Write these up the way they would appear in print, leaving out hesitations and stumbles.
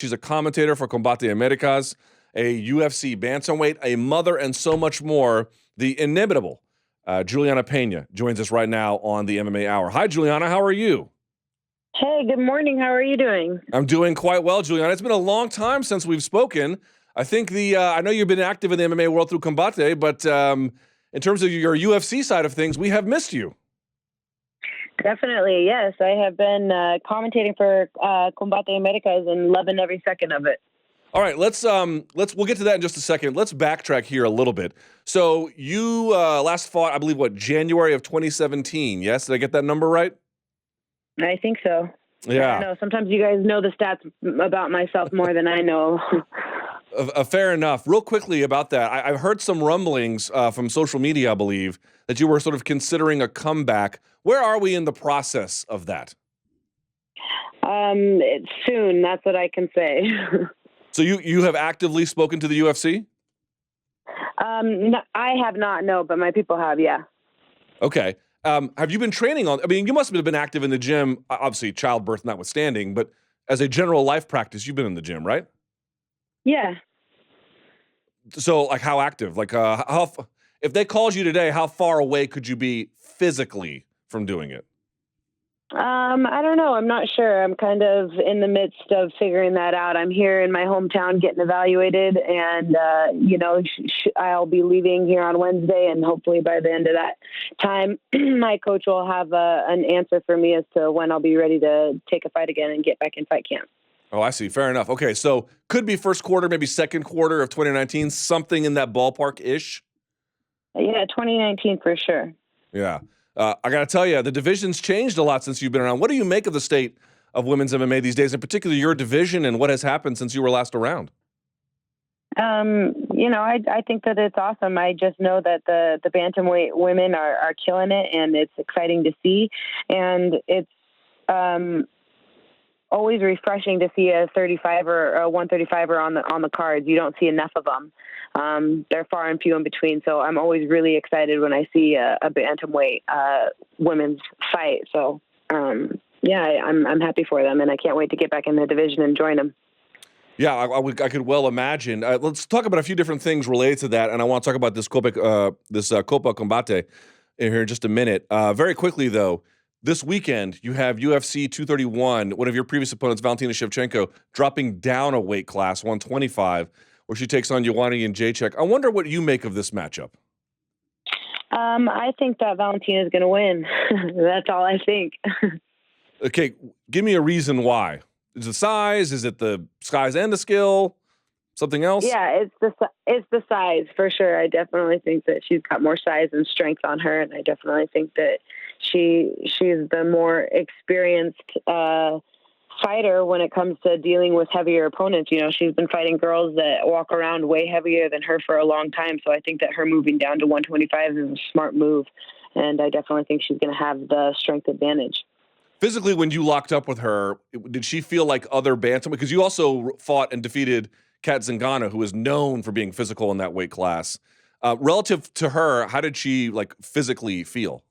She's a commentator for Combate Americas, a UFC bantamweight, a mother, and so much more. The inimitable Julianna Peña joins us right now on the MMA Hour. Hi, Julianna. How are you? Hey, good morning. How are you doing? I'm doing quite well, Julianna. It's been a long time since we've spoken. I think I know you've been active in the MMA world through Combate, but in terms of your UFC side of things, we have missed you. Definitely, yes. I have been commentating for Combate Americas and loving every second of it. All right, we'll get to that in just a second. Let's backtrack here a little bit. So you last fought, I believe, January of 2017, yes? Did I get that number right? I think so. Yeah. I don't know. Sometimes you guys know the stats about myself more than I know. Fair enough. Real quickly about that, I've heard some rumblings from social media, I believe, that you were sort of considering a comeback. Where are we in the process of that? It's soon. That's what I can say. So you have actively spoken to the UFC? No, I have not, no, but my people have, yeah. Okay. Have you been training on, I mean, you must have been active in the gym, obviously childbirth notwithstanding, but as a general life practice, you've been in the gym, right? Yeah. So, like, how active? Like, if they called you today, how far away could you be physically from doing it? I don't know. I'm not sure. I'm kind of in the midst of figuring that out. I'm here in my hometown getting evaluated, and, I'll be leaving here on Wednesday, and hopefully by the end of that time, my coach will have an answer for me as to when I'll be ready to take a fight again and get back in fight camp. Oh, I see. Fair enough. Okay, so could be first quarter, maybe second quarter of 2019, something in that ballpark-ish? Yeah, 2019 for sure. Yeah. I got to tell you, the division's changed a lot since you've been around. What do you make of the state of women's MMA these days, in particular your division, and what has happened since you were last around? I think that it's awesome. I just know that the bantamweight women are killing it, and it's exciting to see. And it's always refreshing to see a 35 or a 135er on the cards. You don't see enough of them. They're far and few in between. So I'm always really excited when I see a bantamweight women's fight. So I'm happy for them, and I can't wait to get back in the division and join them. Yeah, I could well imagine. Let's talk about a few different things related to that, and I want to talk about this Copa Combate in here in just a minute. Very quickly, though, this weekend you have UFC 231, one of your previous opponents, Valentina Shevchenko, dropping down a weight class, 125, where she takes on Joanna Jedrzejczyk. I wonder what you make of this matchup. I think that Valentina is going to win. That's all I think. Okay, give me a reason why. Is it size? Is it the size and the skill? Something else? Yeah, it's the size for sure. I definitely think that she's got more size and strength on her, and I definitely think that she's the more experienced fighter when it comes to dealing with heavier opponents. You know, she's been fighting girls that walk around way heavier than her for a long time. So I think that her moving down to 125 is a smart move, and I definitely think she's going to have the strength advantage. Physically, when you locked up with her, did she feel like other bantamweight? Because you also fought and defeated Kat Zingano, who is known for being physical in that weight class. Relative to her, how did she physically feel?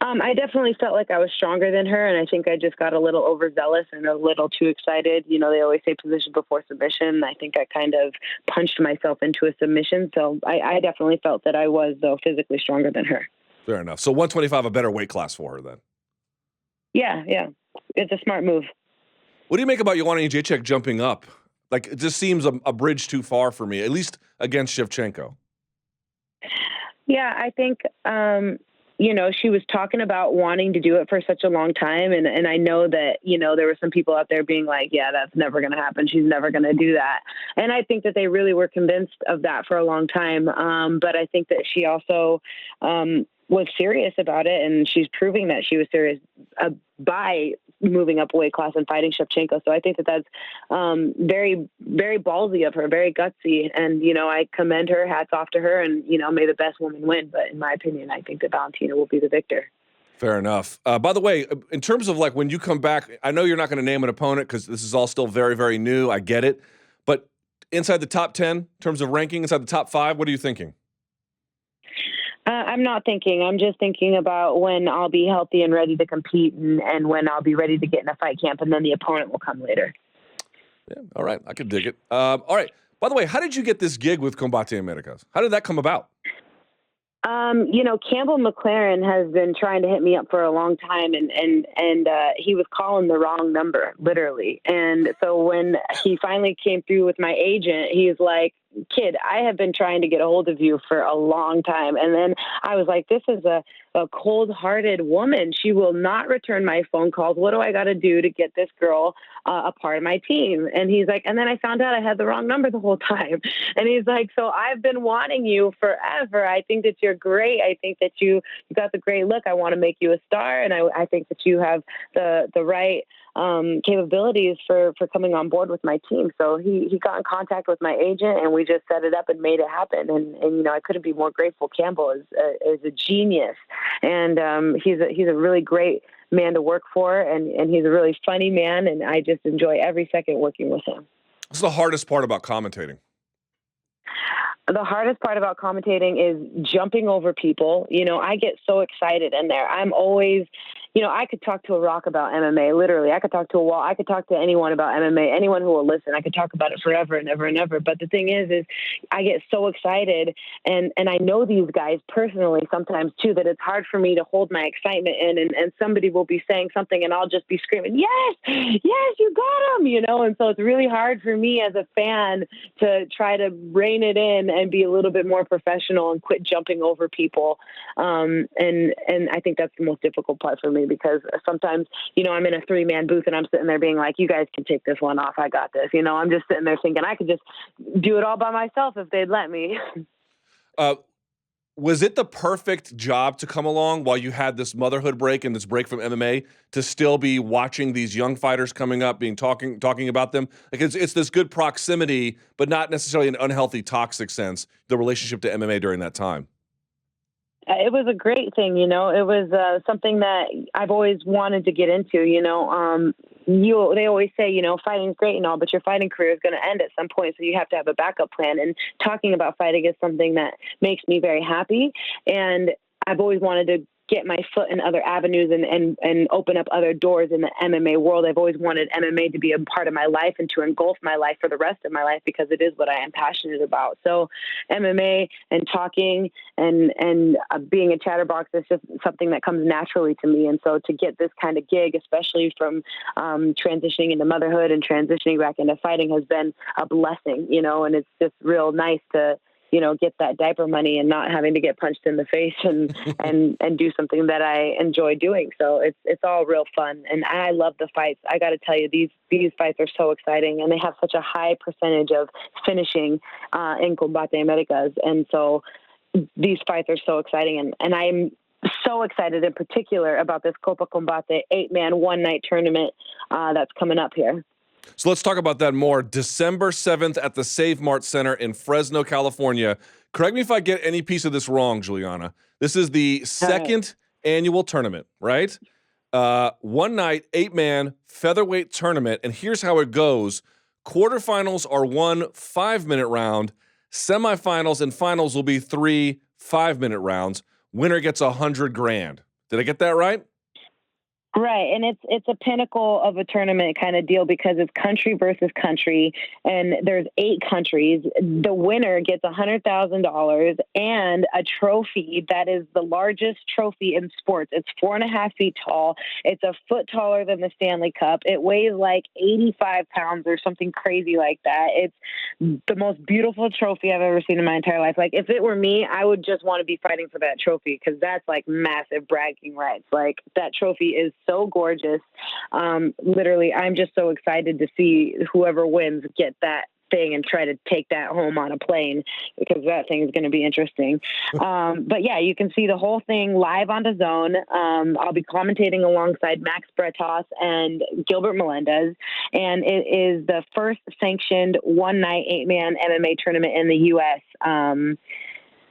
I definitely felt like I was stronger than her, and I think I just got a little overzealous and a little too excited. You know, they always say position before submission. I think I kind of punched myself into a submission, so I definitely felt that I was, though, physically stronger than her. Fair enough. So 125, a better weight class for her then? Yeah. It's a smart move. What do you make about Joanna Jedrzejczyk jumping up? It just seems a bridge too far for me, at least against Shevchenko. Yeah, I think, she was talking about wanting to do it for such a long time. And I know that, there were some people out there being like, yeah, that's never going to happen. She's never going to do that. And I think that they really were convinced of that for a long time. But I think that she also was serious about it, and she's proving that she was serious by moving up a weight class and fighting Shevchenko. So I think that that's very, very ballsy of her, very gutsy. And, I commend her, hats off to her, and, may the best woman win. But in my opinion, I think that Valentina will be the victor. Fair enough. By the way, in terms of when you come back, I know you're not going to name an opponent because this is all still very, very new. I get it. But inside the top 10, in terms of ranking, inside the top 5, what are you thinking? I'm not thinking. I'm just thinking about when I'll be healthy and ready to compete, and when I'll be ready to get in a fight camp, and then the opponent will come later. Yeah. All right. I could dig it. All right. By the way, how did you get this gig with Combate Americas? How did that come about? Campbell McLaren has been trying to hit me up for a long time, and he was calling the wrong number, literally. And so when he finally came through with my agent, he's like, "Kid, I have been trying to get a hold of you for a long time." And then I was like, "This is a cold-hearted woman. She will not return my phone calls. What do I got to do to get this girl a part of my team?" And he's like, and then I found out I had the wrong number the whole time. And he's like, "So I've been wanting you forever. I think that you're great. I think that you got the great look. I want to make you a star. And I think that you have the right capabilities for coming on board with my team." So he got in contact with my agent, and we just set it up and made it happen. And I couldn't be more grateful. Campbell is a genius, and he's a really great man to work for, and he's a really funny man, and I just enjoy every second working with him. What's the hardest part about commentating? The hardest part about commentating is jumping over people. I get so excited in there. I'm always, I could talk to a rock about MMA, literally. I could talk to a wall. I could talk to anyone about MMA, anyone who will listen. I could talk about it forever and ever and ever. But the thing is I get so excited, and I know these guys personally sometimes too, that it's hard for me to hold my excitement in, and somebody will be saying something and I'll just be screaming, "Yes, yes, you got him," And so it's really hard for me as a fan to try to rein it in and be a little bit more professional and quit jumping over people. And I think that's the most difficult part for me, because sometimes, I'm in a 3-man booth and I'm sitting there being like, "You guys can take this one off. I got this." I'm just sitting there thinking I could just do it all by myself if they'd let me. Was it the perfect job to come along while you had this motherhood break and this break from MMA to still be watching these young fighters coming up, talking about them? Like it's this good proximity, but not necessarily an unhealthy, toxic sense, the relationship to MMA during that time. It was a great thing, It was something that I've always wanted to get into, They always say, fighting's great and all, but your fighting career is going to end at some point, so you have to have a backup plan. And talking about fighting is something that makes me very happy. And I've always wanted to get my foot in other avenues and open up other doors in the MMA world. I've always wanted MMA to be a part of my life and to engulf my life for the rest of my life, because it is what I am passionate about. So MMA and talking and being a chatterbox is just something that comes naturally to me. And so to get this kind of gig, especially from transitioning into motherhood and transitioning back into fighting, has been a blessing, and it's just real nice to get that diaper money and not having to get punched in the face and do something that I enjoy doing. So it's all real fun. And I love the fights. I got to tell you, these fights are so exciting, and they have such a high percentage of finishing in Combate Americas. And so these fights are so exciting. And I'm so excited in particular about this Copa Combate 8-man one-night tournament that's coming up here. So let's talk about that more. December 7th at the Save Mart Center in Fresno, California. Correct me if I get any piece of this wrong, Julianna. This is the second annual tournament, right? One night, 8-man featherweight tournament. And here's how it goes. Quarterfinals are 1 5-minute round. Semifinals and finals will be 3 5-minute rounds. Winner gets $100,000. Did I get that right? Right. And it's a pinnacle of a tournament kind of deal, because it's country versus country, and there's 8 countries. The winner gets $100,000 and a trophy that is the largest trophy in sports. It's 4.5 feet tall. It's a foot taller than the Stanley Cup. It weighs like 85 pounds or something crazy like that. It's the most beautiful trophy I've ever seen in my entire life. Like, if it were me, I would just want to be fighting for that trophy, because that's like massive bragging rights. Like, that trophy is so gorgeous. Literally, I'm just so excited to see whoever wins get that thing and try to take that home on a plane, because that thing is going to be interesting. But yeah, you can see the whole thing live on DAZN. I'll be commentating alongside Max Bretos and Gilbert Melendez, and it is the first sanctioned one-night 8-man MMA tournament in the U.S.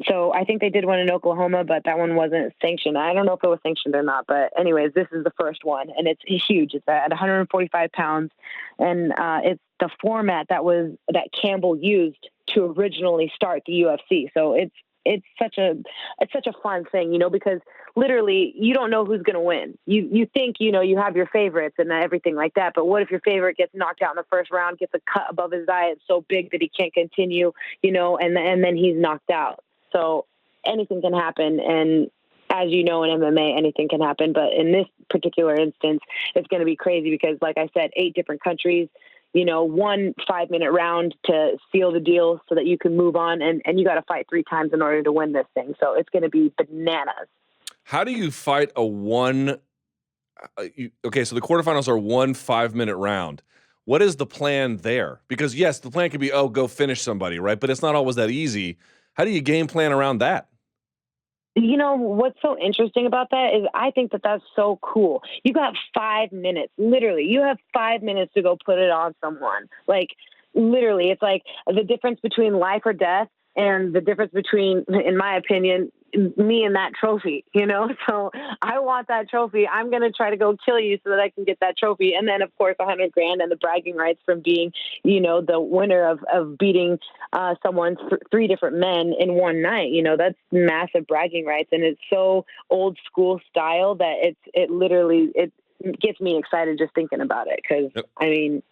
So I think they did one in Oklahoma, but that one wasn't sanctioned. I don't know if it was sanctioned or not, but anyways, this is the first one, and it's huge. It's at 145 pounds, and it's the format that Campbell used to originally start the UFC. So it's such a fun thing, because literally you don't know who's going to win. You think, you have your favorites and everything like that. But what if your favorite gets knocked out in the first round, gets a cut above his eye, it's so big that he can't continue, and then he's knocked out. So anything can happen. And as you know, in MMA, anything can happen. But in this particular instance, it's going to be crazy because, like I said, 8 different countries, 1 5-minute round to seal the deal so that you can move on. And you got to fight 3 times in order to win this thing. So it's going to be bananas. How do you fight a one? Okay, so the quarterfinals are 1 5-minute round. What is the plan there? Because, yes, the plan could be, go finish somebody, right? But it's not always that easy. How do you game plan around that? What's so interesting about that is I think that that's so cool. You got 5 minutes, literally. You have 5 minutes to go put it on someone. Like, literally, it's like the difference between life or death and the difference between, in my opinion, me and that trophy, So I want that trophy. I'm going to try to go kill you so that I can get that trophy. And then, of course, $100,000 and the bragging rights from being, the winner of beating someone, 3 different men in one night. That's massive bragging rights. And it's so old school style that it literally gets me excited just thinking about it. Because, yep.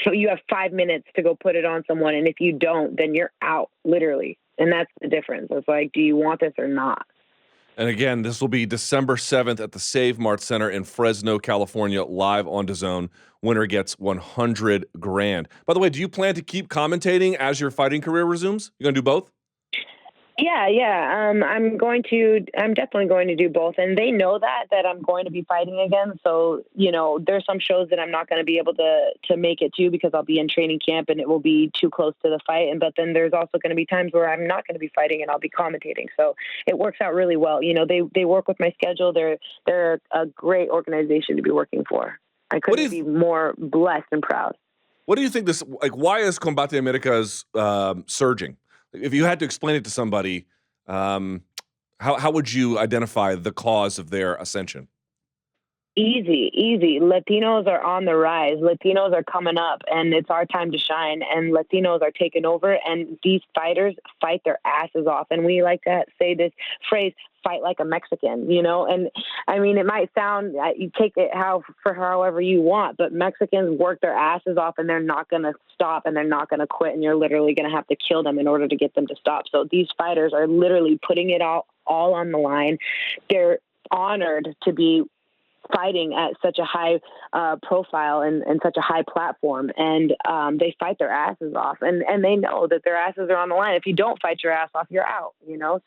So you have 5 minutes to go put it on someone. And if you don't, then you're out, literally. And that's the difference. It's like, do you want this or not? And again, this will be December 7th at the Save Mart Center in Fresno, California, live on DAZN. Winner gets $100,000. By the way, do you plan to keep commentating as your fighting career resumes? You going to do both? Yeah. I'm definitely going to do both. And they know that I'm going to be fighting again. So, there's some shows that I'm not going to be able to make it to because I'll be in training camp and it will be too close to the fight. But then there's also going to be times where I'm not going to be fighting and I'll be commentating. So it works out really well. They work with my schedule. They're a great organization to be working for. I couldn't be more blessed and proud. What do you think why is Combate Americas surging? If you had to explain it to somebody, how would you identify the cause of their ascension? Easy. Latinos are on the rise. Latinos are coming up, and it's our time to shine. And Latinos are taking over, and these fighters fight their asses off. And we like to say this phrase, fight like a Mexican, And it might sound, you take it however you want, but Mexicans work their asses off and they're not going to stop and they're not going to quit. And you're literally going to have to kill them in order to get them to stop. So these fighters are literally putting it all on the line. They're honored to be fighting at such a high profile and such a high platform. And they fight their asses off and they know that their asses are on the line. If you don't fight your ass off, you're out,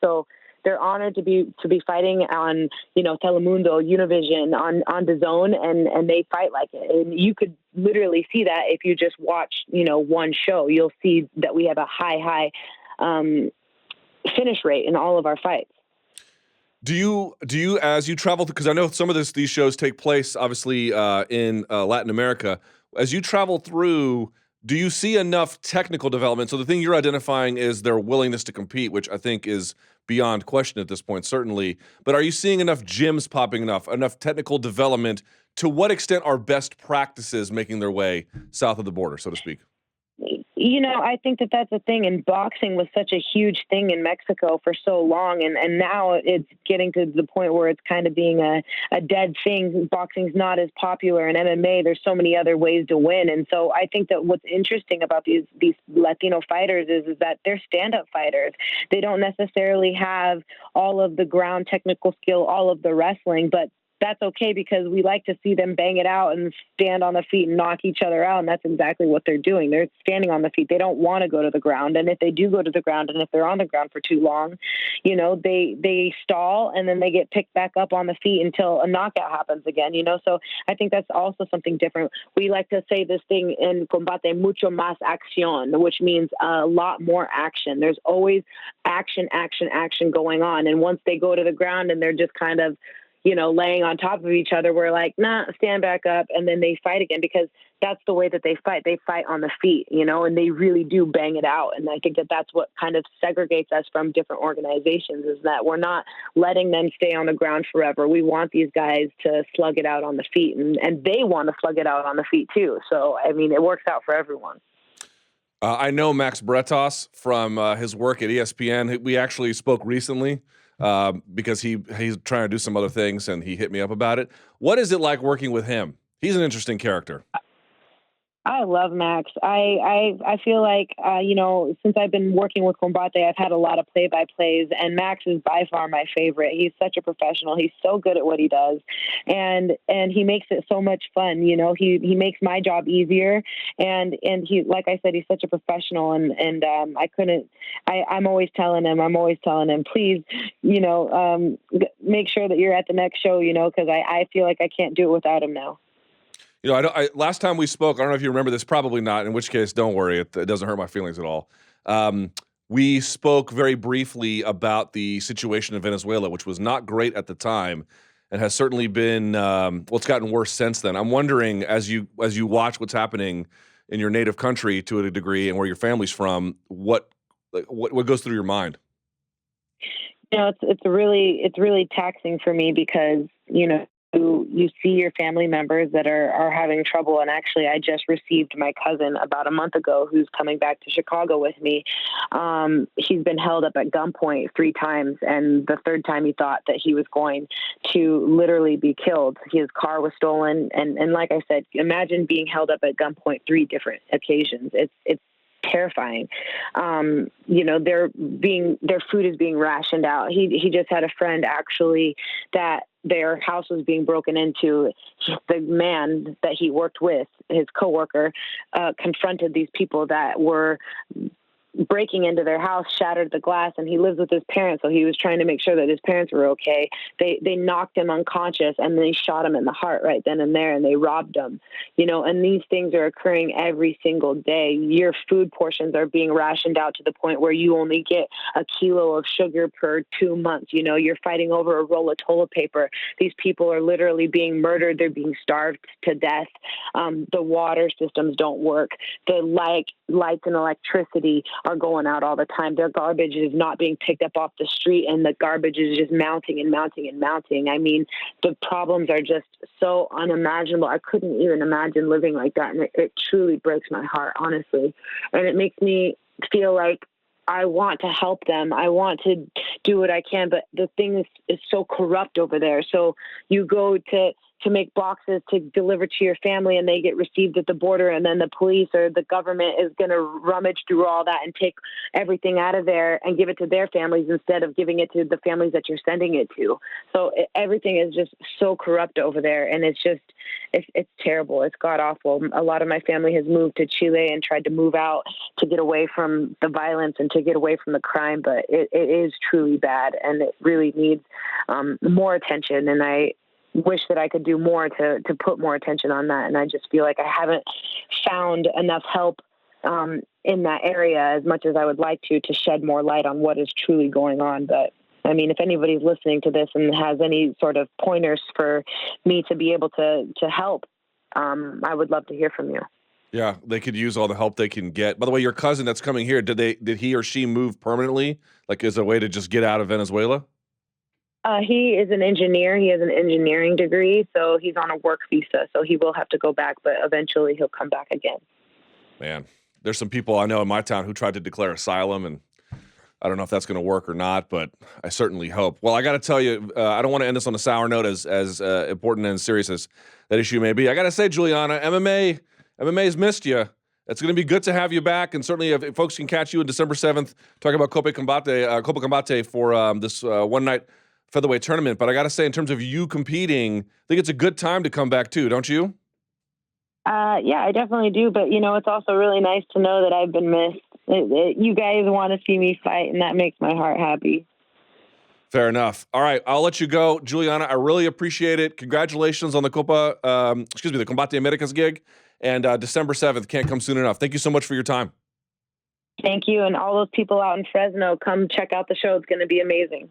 So they're honored to be fighting on, Telemundo, Univision, on DAZN, and they fight like it. And you could literally see that if you just watch, one show. You'll see that we have a high finish rate in all of our fights. Do you as you travel, because I know some of these shows take place obviously in Latin America, as you travel through, do you see enough technical development? So the thing you're identifying is their willingness to compete, which I think is beyond question at this point, certainly. But are you seeing enough gyms popping enough technical development? To what extent are best practices making their way south of the border, so to speak? I think that that's a thing. And boxing was such a huge thing in Mexico for so long. And now it's getting to the point where it's kind of being a dead thing. Boxing's not as popular in MMA. There's so many other ways to win. And so I think that what's interesting about these Latino fighters is that they're stand-up fighters. They don't necessarily have all of the ground technical skill, all of the wrestling, but that's okay because we like to see them bang it out and stand on the feet and knock each other out. And that's exactly what they're doing. They're standing on the feet. They don't want to go to the ground. And if they do go to the ground and if they're on the ground for too long, they stall and then they get picked back up on the feet until a knockout happens again, So I think that's also something different. We like to say this thing in Combate, mucho más acción, which means a lot more action. There's always action going on. And once they go to the ground and they're just kind of, laying on top of each other, we're like, nah, stand back up. And then they fight again because that's the way that they fight. They fight on the feet, and they really do bang it out. And I think that that's what kind of segregates us from different organizations is that we're not letting them stay on the ground forever. We want these guys to slug it out on the feet and they want to slug it out on the feet too. So, it works out for everyone. I know Max Bretos from his work at ESPN. We actually spoke recently because he's trying to do some other things, and he hit me up about it. What is it like working with him? He's an interesting character. I love Max. I feel like, since I've been working with Combate, I've had a lot of play-by-plays, and Max is by far my favorite. He's such a professional. He's so good at what he does, and he makes it so much fun. He makes my job easier, and he, like I said, he's such a professional, and I'm always telling him, please, make sure that you're at the next show, because I feel like I can't do it without him now. Last time we spoke, I don't know if you remember this, probably not, in which case, don't worry. It doesn't hurt my feelings at all. We spoke very briefly about the situation in Venezuela, which was not great at the time and has certainly been, it's gotten worse since then. I'm wondering, as you watch what's happening in your native country to a degree and where your family's from, what goes through your mind? It's really taxing for me because, you see your family members that are having trouble. And actually, I just received my cousin about a month ago who's coming back to Chicago with me. He's been held up at gunpoint 3 times. And the 3rd time he thought that he was going to literally be killed. His car was stolen. And like I said, imagine being held up at gunpoint 3 different occasions. It's terrifying. Their food is being rationed out. He just had a friend actually that their house was being broken into. The man that he worked with, his coworker, confronted these people that were breaking into their house, shattered the glass, and he lives with his parents, so he was trying to make sure that his parents were okay. They knocked him unconscious, and they shot him in the heart right then and there, and they robbed him. And these things are occurring every single day. Your food portions are being rationed out to the point where you only get a kilo of sugar per 2 months. You're fighting over a roll of toilet paper. These people are literally being murdered. They're being starved to death. The water systems don't work. The lights and electricity are going out all the time. Their garbage is not being picked up off the street, and the garbage is just mounting and mounting and mounting. I mean, the problems are just so unimaginable. I couldn't even imagine living like that, and it truly breaks my heart, honestly. And it makes me feel like I want to help them. I want to do what I can, but the thing is so corrupt over there. So you go to make boxes to deliver to your family, and they get received at the border, and then the police or the government is going to rummage through all that and take everything out of there and give it to their families instead of giving it to the families that you're sending it to. So everything is just so corrupt over there, and it's terrible. It's god awful. A lot of my family has moved to Chile and tried to move out to get away from the violence and to get away from the crime, but it is truly bad, and it really needs more attention. And I wish that I could do more to put more attention on that. And I just feel like I haven't found enough help in that area as much as I would like to shed more light on what is truly going on. But I mean, if anybody's listening to this and has any sort of pointers for me to be able to help, I would love to hear from you. Yeah, they could use all the help they can get. By the way, your cousin that's coming here, did he or she move permanently, like as a way to just get out of Venezuela? He is an engineer. He has an engineering degree, so he's on a work visa. So he will have to go back, but eventually he'll come back again. Man, there's some people I know in my town who tried to declare asylum, and I don't know if that's going to work or not, but I certainly hope. Well, I got to tell you, I don't want to end this on a sour note, as important and serious as that issue may be. I got to say, Julianna, MMA's missed you. It's going to be good to have you back, and certainly if folks can catch you on December 7th, talking about Copa Combate for this one-night featherweight tournament. But I got to say, in terms of you competing, I think it's a good time to come back too, don't you? Yeah, I definitely do. But, it's also really nice to know that I've been missed. You guys want to see me fight, and that makes my heart happy. Fair enough. All right, I'll let you go. Julianna, I really appreciate it. Congratulations on the the Combate Americas gig. And December 7th can't come soon enough. Thank you so much for your time. Thank you. And all those people out in Fresno, come check out the show. It's going to be amazing.